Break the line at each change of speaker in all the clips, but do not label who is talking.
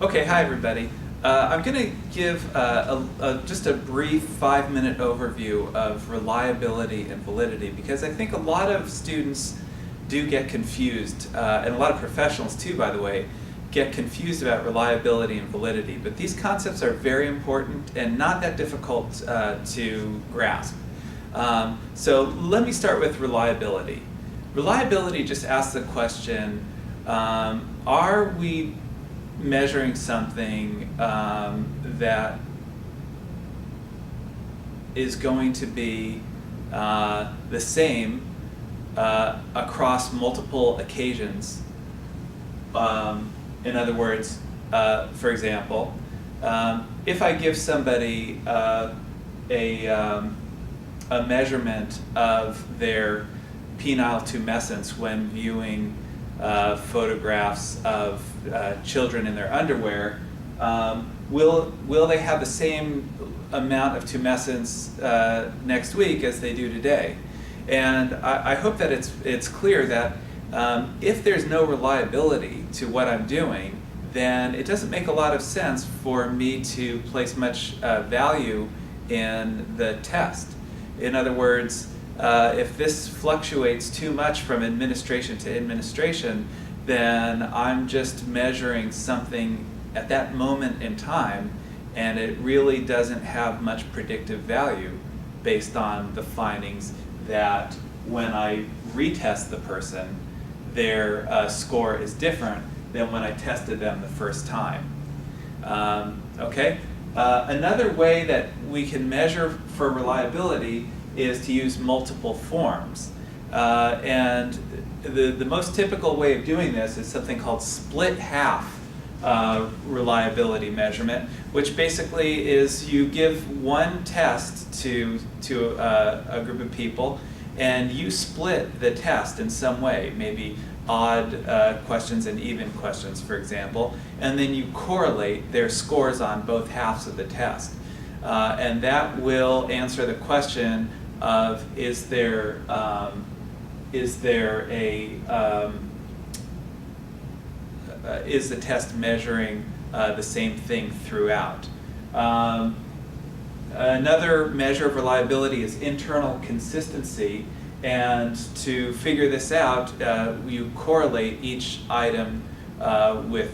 Okay, hi everybody. I'm going to give just a brief 5-minute overview of reliability and validity because I think a lot of students do get confused, and a lot of professionals too, by the way, get confused about reliability and validity. But these concepts are very important and not that difficult to grasp. So let me start with reliability. Reliability just asks the question, are we measuring something that is going to be the same across multiple occasions? In other words, for example, if I give somebody a measurement of their penile tumescence when viewing photographs of children in their underwear, will they have the same amount of tumescence next week as they do today? And I hope that it's clear that if there's no reliability to what I'm doing, then it doesn't make a lot of sense for me to place much value in the test. In other words, if this fluctuates too much from administration to administration, then I'm just measuring something at that moment in time, and it really doesn't have much predictive value based on the findings that when I retest the person, their score is different than when I tested them the first time. Okay? Another way that we can measure for reliability is to use multiple forms. And the most typical way of doing this is something called split half reliability measurement, which basically is you give one test to a group of people and you split the test in some way, maybe odd questions and even questions, for example, and then you correlate their scores on both halves of the test. And that will answer the question of is the test measuring the same thing throughout? Another measure of reliability is internal consistency, and to figure this out, you correlate each item with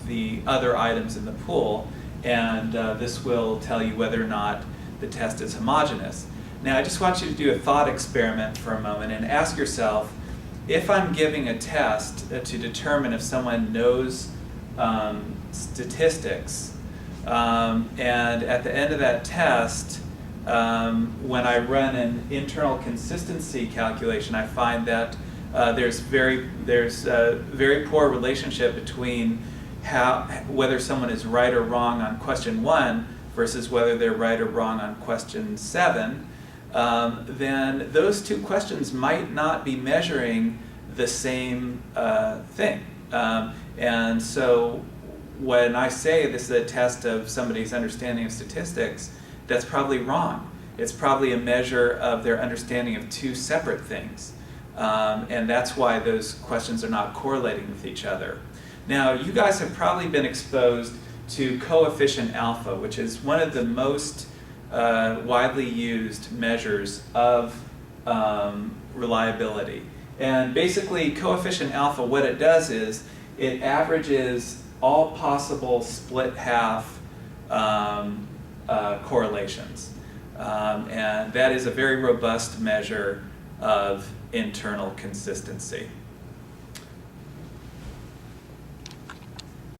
the other items in the pool, and this will tell you whether or not the test is homogeneous. Now, I just want you to do a thought experiment for a moment and ask yourself, if I'm giving a test to determine if someone knows statistics, and at the end of that test, when I run an internal consistency calculation, I find that there's a very poor relationship between whether someone is right or wrong on question 1 versus whether they're right or wrong on question 7, then those two questions might not be measuring the same thing. And so when I say this is a test of somebody's understanding of statistics, that's probably wrong. It's probably a measure of their understanding of two separate things. And that's why those questions are not correlating with each other. Now, you guys have probably been exposed to coefficient alpha, which is one of the most widely used measures of reliability. And basically, coefficient alpha, what it does is it averages all possible split half correlations. And that is a very robust measure of internal consistency.